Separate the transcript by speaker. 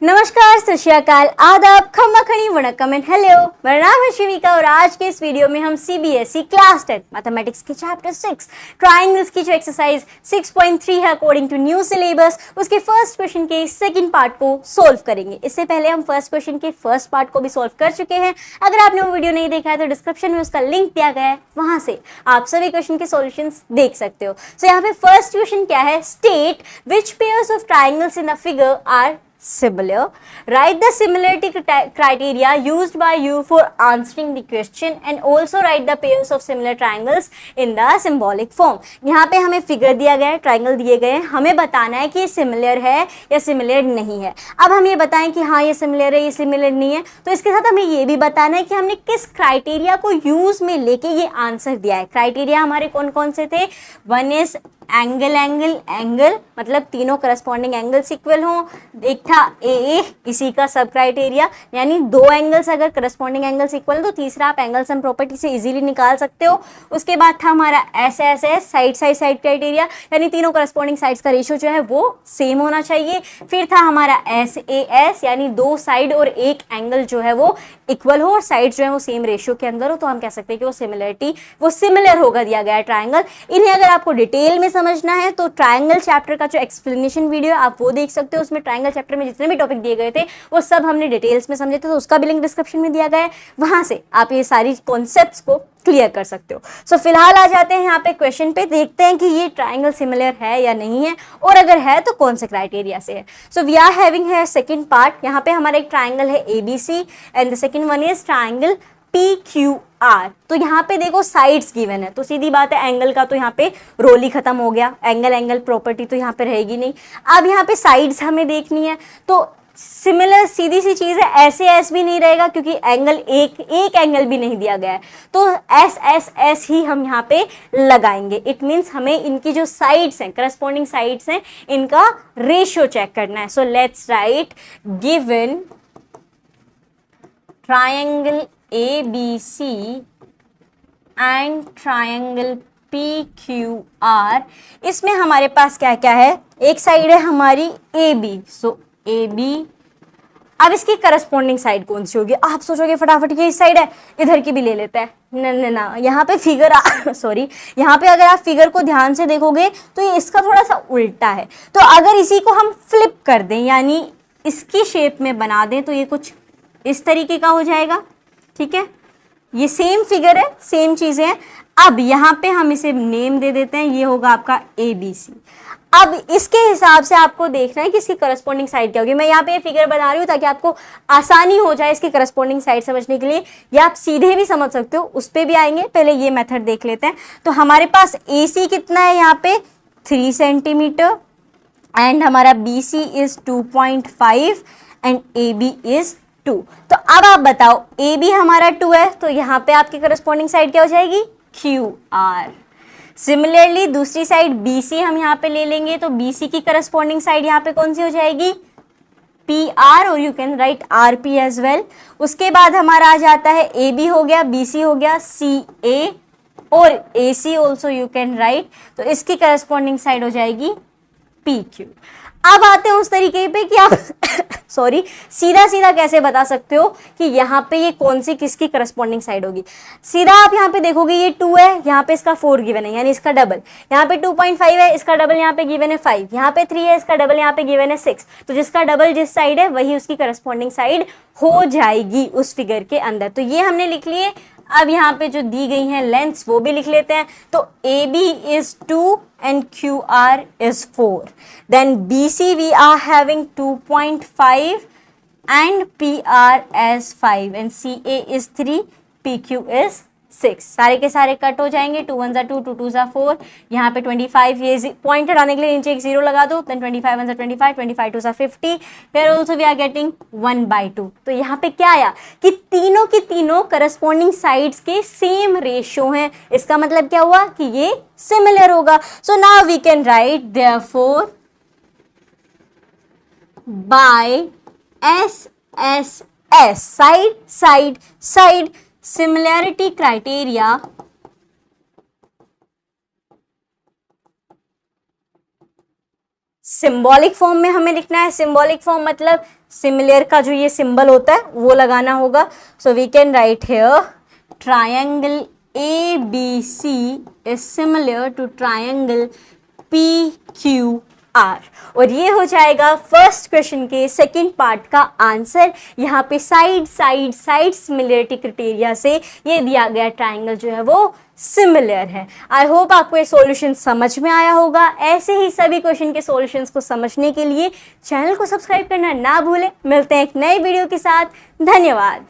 Speaker 1: नमस्कार, सत श्री अकाल, आदाब, खम्मा खड़ी, वणक्कम एंड हेलो। मेरा नाम है शिविका और आज के इस वीडियो में हम सीबीएसई क्लास 10 मैथमेटिक्स के चैप्टर 6 ट्राइंगल्स की जो एक्सरसाइज 6.3 है अकॉर्डिंग टू न्यू सिलेबस, उसके फर्स्ट क्वेश्चन के सेकंड पार्ट को सोल्व करेंगे। इससे पहले हम फर्स्ट क्वेश्चन के फर्स्ट पार्ट को भी सोल्व कर चुके हैं। अगर आपने वो वीडियो नहीं देखा है तो डिस्क्रिप्शन में उसका लिंक दिया गया है, वहां से आप सभी क्वेश्चन के सॉल्यूशंस देख सकते हो। सो यहाँ पे फर्स्ट क्वेश्चन क्या है, state which pairs of triangles in the figure are similar. Write the similarity criteria used by you for answering the question and also write the pairs of similar triangles in the symbolic form. यहाँ पे हमें figure दिया गया है, triangle दिए गए हैं, हमें बताना है कि ये सिमिलर है या सिमिलर नहीं है। अब हम ये बताएं कि हाँ ये सिमिलर है, ये सिमिलर नहीं है, तो इसके साथ हमें ये भी बताना है कि हमने किस क्राइटेरिया को यूज में लेके ये आंसर दिया है। क्राइटेरिया हमारे कौन कौन से थे? One is angle angle angle, मतलब तीनों करस्पॉन्डिंग एंगल्स इक्वल हों। एक था ए, इसी का सब क्राइटेरिया, यानी दो एंगल्स अगर करस्पॉन्डिंग एंगल्स इक्वल तो तीसरा आप एंगल सम प्रॉपर्टी से इजीली निकाल सकते हो। उसके बाद था हमारा S S S, side side side criteria, यानी तीनों करस्पॉन्डिंग साइड्स का रेशियो जो है वो सेम होना चाहिए। फिर था हमारा एस ए एस, यानी दो साइड और एक एंगल जो है वो इक्वल हो और साइड जो है वो सेम रेशियो के अंदर हो, तो हम कह सकते हैं कि वो सिमिलरिटी वो सिमिलर होगा दिया गया है ट्राइंगल। इन्हें अगर आपको डिटेल में समझना है तो ट्राइंगल चैप्टर का जो एक्सप्लेनेशन वीडियो आप वो देख सकते हो। उसमें ट्राइंगल चैप्टर में जितने भी टॉपिक दिए गए थे वो सब हमने डिटेल्स में समझे थे, तो उसका भी लिंक डिस्क्रिप्शन में दिया गया है, वहां से आप ये सारी कॉन्सेप्ट्स को क्लियर कर सकते हो। सो फिलहाल आ जाते हैं यहाँ पे क्वेश्चन पे, देखते हैं कि ये ट्राइंगल सिमिलर है या नहीं है, और अगर है तो कौन से क्राइटेरिया से है। सो वी आर हैविंग है सेकंड पार्ट। यहाँ पे हमारा एक ट्राइंगल है ABC and the second one is triangle PQR। तो यहाँ पे देखो साइड्स गिवन है, तो सीधी बात है एंगल का तो यहाँ पे रोल ही खत्म हो गया, एंगल एंगल प्रॉपर्टी तो यहाँ पे रहेगी नहीं। अब यहाँ पे साइड्स हमें देखनी है, तो सिमिलर सीधी सी चीज है, ऐसे एस भी नहीं रहेगा क्योंकि एंगल एक एंगल भी नहीं दिया गया है, तो एस एस एस ही हम यहाँ पे लगाएंगे। इट मीन्स हमें इनकी जो साइड्स हैं, करस्पॉन्डिंग साइड्स हैं, इनका रेशियो चेक करना है। So let's write given triangle ABC and triangle PQR, इसमें हमारे पास क्या क्या है? एक साइड है हमारी AB, सो AB। अब इसकी करस्पॉन्डिंग साइड कौन सी होगी? आप सोचोगे फटाफट ये इस साइड है, इधर की भी ले लेते हैं। ना, यहाँ पे फिगर सॉरी, यहाँ पे अगर आप फिगर को ध्यान से देखोगे तो ये इसका थोड़ा सा उल्टा है, तो अगर इसी को हम फ्लिप कर दें यानी इसकी शेप में बना दें तो ये कुछ इस तरीके का हो जाएगा। ठीक है, ये सेम फिगर है, सेम चीजें हैं। अब यहाँ पे हम इसे नेम दे देते हैं, ये होगा आपका ABC। अब इसके हिसाब से आपको देखना है कि इसकी करस्पॉन्डिंग साइड क्या होगी। मैं यहाँ पे फिगर बना रही हूँ ताकि आपको आसानी हो जाए इसकी करस्पॉन्डिंग साइड समझने के लिए, या आप सीधे भी समझ सकते हो, उस पर भी आएंगे। पहले ये मेथड देख लेते हैं। तो हमारे पास AC कितना है यहाँ पे? 3 सेंटीमीटर एंड हमारा BC is 2.5 and AB is 2। तो अब आप बताओ AB हमारा 2 है, तो यहाँ पे आपकी करस्पॉन्डिंग साइड क्या हो जाएगी? QR। सिमिलरली दूसरी साइड BC हम यहाँ पे ले लेंगे, तो BC की करस्पॉन्डिंग साइड यहाँ पे कौन सी हो जाएगी? PR, और you can write RP as well. उसके बाद हमारा आ जाता है AB हो गया, BC हो गया, CA और AC also you can right, तो इसकी करस्पॉन्डिंग साइड हो जाएगी PQ। अब आते हैं उस तरीके पे कि आप सॉरी सीधा सीधा कैसे बता सकते हो कि यहाँ पे ये कौन सी किसकी करस्पॉन्डिंग साइड होगी। सीधा आप यहाँ पे देखोगे ये 2 है, यहाँ पे इसका 4 गिवन है यानी इसका डबल, यहाँ पे 2.5 है, इसका डबल यहाँ पे गिवन है 5, यहाँ पे 3 है, इसका डबल यहाँ पे गिवन है 6। तो जिसका डबल जिस साइड है वही उसकी करस्पॉन्डिंग साइड हो जाएगी उस फिगर के अंदर। तो ये हमने लिख लिए। अब यहाँ पे जो दी गई हैं लेंथ्स वो भी लिख लेते हैं। तो AB is 2 and QR is 4. Then BC we are having 2.5 and PR as 5 and CA is 3, PQ is 6। सारे के सारे कट हो जाएंगे, 2 1 2 2 2 4, यहाँ पे 25, ये पॉइंट हटाने के लिए नीचे एक 0 लगा दो, then 25 1 25, 25 2 50, फिर ऑल्सो वी आर गेटिंग 1/2। तो यहाँ पे क्या आया कि तीनों की तीनों करस्पॉन्डिंग साइड्स के सेम रेशियो हैं। इसका मतलब क्या हुआ कि ये सिमिलर होगा। So now we can write therefore by SSS, side side side similarity criteria symbolic form में हमें लिखना है। सिंबॉलिक फॉर्म मतलब सिमिलर का जो ये सिंबल होता है वो लगाना होगा। So we can write here triangle ABC is similar to triangle PQR। और ये हो जाएगा फर्स्ट क्वेश्चन के सेकंड पार्ट का आंसर। यहाँ पे साइड सिमिलरिटी क्राइटेरिया से ये दिया गया ट्राइंगल जो है वो सिमिलर है। आई होप आपको ये सॉल्यूशन समझ में आया होगा। ऐसे ही सभी क्वेश्चन के सॉल्यूशंस को समझने के लिए चैनल को सब्सक्राइब करना ना भूलें। मिलते हैं एक नए वीडियो के साथ। धन्यवाद।